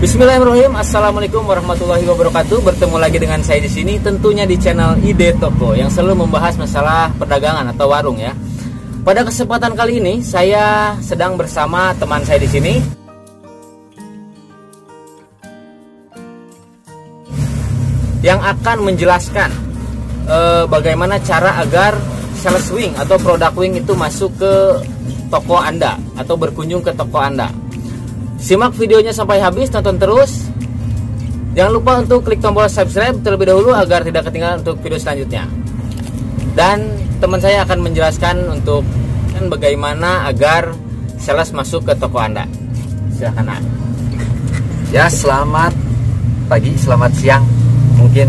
Bismillahirrahmanirrahim. Assalamualaikum warahmatullahi wabarakatuh. Bertemu lagi dengan saya di sini, tentunya di channel Ide Toko yang selalu membahas masalah perdagangan atau warung ya. Pada kesempatan kali ini saya sedang bersama teman saya di sini yang akan menjelaskan bagaimana cara agar sales wing atau produk wing itu masuk ke toko Anda atau berkunjung ke toko Anda. Simak videonya sampai habis, tonton terus. Jangan lupa untuk klik tombol subscribe terlebih dahulu agar tidak ketinggalan untuk video selanjutnya. Dan teman saya akan menjelaskan untuk bagaimana agar sales masuk ke toko Anda. Silakan. Ya, selamat pagi, selamat siang. Mungkin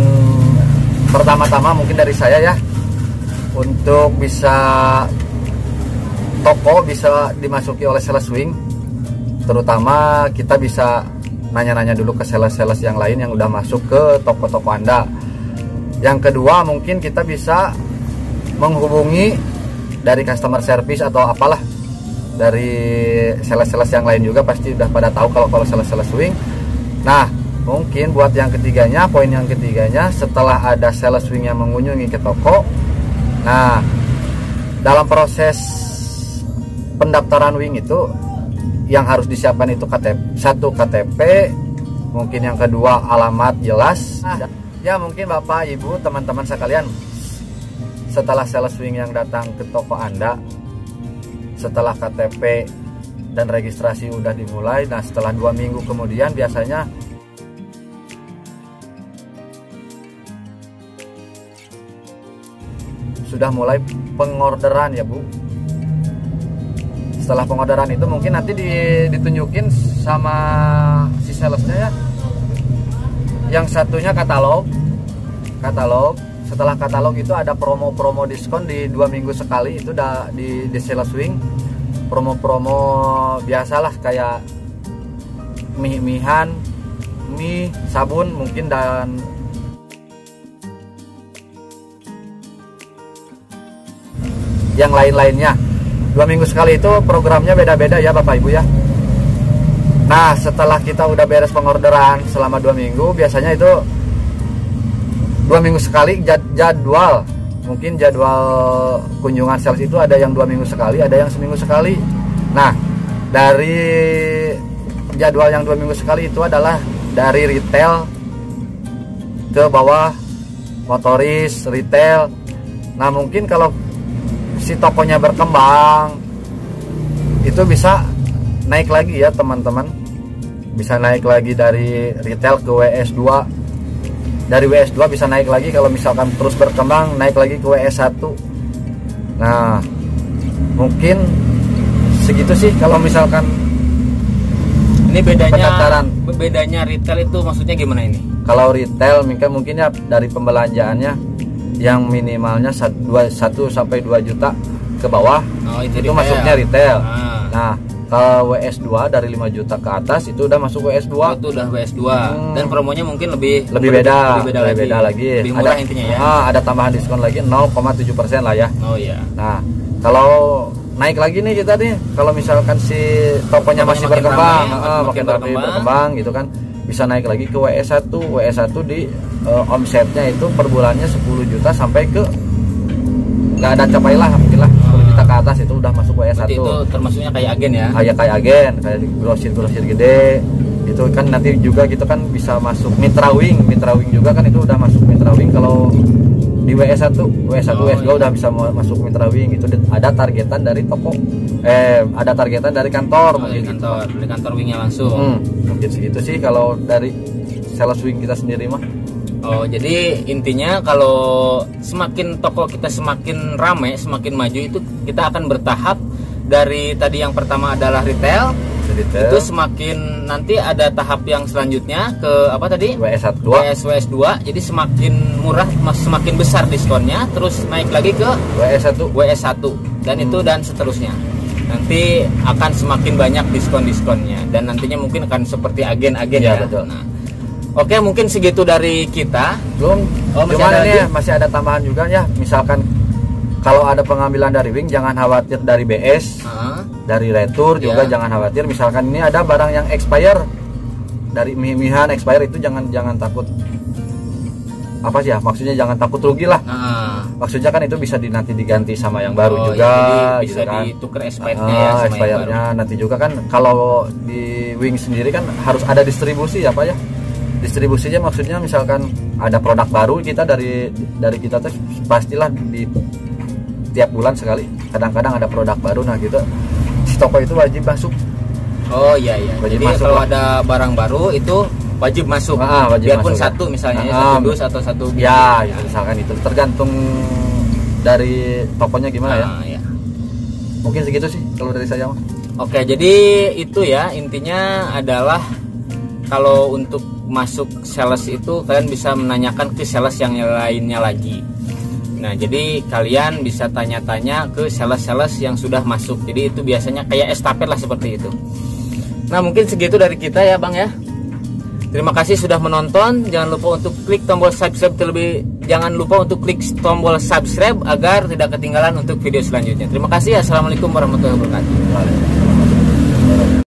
pertama-tama mungkin dari saya ya, untuk bisa toko bisa dimasuki oleh sales wing, terutama kita bisa nanya-nanya dulu ke sales-sales yang lain yang udah masuk ke toko-toko Anda. Yang kedua, mungkin kita bisa menghubungi dari customer service atau apalah, dari sales-sales yang lain juga pasti udah pada tahu kalau sales-sales wing. Nah, mungkin buat yang ketiganya, poin yang ketiganya, setelah ada sales wing yang mengunjungi ke toko, nah dalam proses pendaftaran wing itu yang harus disiapkan itu satu KTP, mungkin yang kedua alamat jelas. Nah, ya mungkin Bapak Ibu teman-teman sekalian, setelah sales wing yang datang ke toko Anda, setelah KTP dan registrasi udah dimulai, nah setelah 2 minggu kemudian biasanya sudah mulai pengorderan ya Bu. Setelah pengorderan itu mungkin nanti ditunjukin sama si salesnya ya. Yang satunya katalog. Setelah katalog itu ada promo-promo diskon di 2 minggu sekali, itu udah di sales wing. Promo-promo biasalah kayak mie-mihan, mie, sabun mungkin, dan yang lain-lainnya. 2 minggu sekali itu programnya beda-beda ya Bapak Ibu ya. Nah, setelah kita udah beres pengorderan selama 2 minggu, biasanya itu 2 minggu sekali jadwal. Mungkin jadwal kunjungan sales itu ada yang 2 minggu sekali, ada yang seminggu sekali. Nah, dari jadwal yang 2 minggu sekali itu adalah dari retail ke bawah, motoris, retail. Nah, mungkin kalau si tokonya berkembang, itu bisa naik lagi ya teman-teman, bisa naik lagi dari retail ke WS2, dari WS2 bisa naik lagi kalau misalkan terus berkembang, naik lagi ke WS1. Nah, mungkin segitu sih kalau misalkan ini bedanya retail itu maksudnya gimana ini? Kalau retail mungkin ya dari pembelanjaannya yang minimalnya 1 sampai 2 juta ke bawah, itu masuknya retail. Nah, kalau WS2 dari 5 juta ke atas itu udah masuk WS2. Itu udah WS2. Dan promonya mungkin lebih beda lagi. Lebih murah intinya ya. Ada tambahan diskon lagi 0,7% lah ya. Oh iya. Nah, kalau naik lagi nih kita nih, kalau misalkan si tokonya masih berkembang, makin berkembang gitu kan, bisa naik lagi ke WS1. WS1 di omsetnya itu per bulannya 10 juta sampai ke nggak ada capailah mungkin lah 10 juta ke atas, itu udah masuk WS1. Berarti itu termasuknya kayak agen ya? Kayak agen, kayak grosir gede. Itu kan nanti juga gitu kan bisa masuk mitra wing juga kan, itu udah masuk mitra wing kalau di WS1 WS2 udah bisa masuk mitra wing. Itu ada targetan dari toko, ada targetan dari kantor, dari kantor wingnya langsung. Mungkin segitu sih kalau dari sales wing kita sendiri mah. Oh, jadi intinya kalau semakin toko kita semakin ramai, semakin maju, itu kita akan bertahap. Dari tadi yang pertama adalah retail. Itu semakin nanti ada tahap yang selanjutnya ke apa tadi? WS2. Jadi semakin murah, semakin besar diskonnya, terus naik lagi ke WS1 dan itu dan seterusnya. Nanti akan semakin banyak diskon-diskonnya dan nantinya mungkin akan seperti agen-agen ya. Betul. Nah, oke, mungkin segitu dari kita. Masih ada tambahan juga ya. Misalkan kalau ada pengambilan dari wing, jangan khawatir dari BS, dari retur juga jangan khawatir. Misalkan ini ada barang yang expire dari mimihan expire itu jangan takut, apa sih ya maksudnya, jangan takut rugi lah. Maksudnya kan itu bisa nanti diganti sama yang baru juga, ya, bisa gitu kan. ditukar expirednya ya sama expirednya nanti juga kan. Kalau di Wing sendiri kan harus ada distribusi ya Pak ya. Distribusinya maksudnya misalkan ada produk baru, kita dari kita tuh pastilah di tiap bulan sekali kadang-kadang ada produk baru, nah gitu si toko itu wajib masuk. Oh iya iya. Wajib jadi masuk kalau lah. ada barang baru itu wajib masuk. Wajib biarpun masuk, satu misalnya ya. satu dus atau satu biji. Ya, gitu, misalkan itu tergantung dari tokonya gimana ya. Ya. Mungkin segitu sih kalau dari saya. Oke, jadi itu ya intinya adalah kalau untuk masuk sales itu kalian bisa menanyakan ke sales yang lainnya lagi. Nah, jadi kalian bisa tanya-tanya ke sales-sales yang sudah masuk. Jadi itu biasanya kayak estafet lah seperti itu. Nah, mungkin segitu dari kita ya, Bang ya. Terima kasih sudah menonton. Jangan lupa untuk klik tombol subscribe jangan lupa untuk klik tombol subscribe agar tidak ketinggalan untuk video selanjutnya. Terima kasih. Assalamualaikum warahmatullahi wabarakatuh.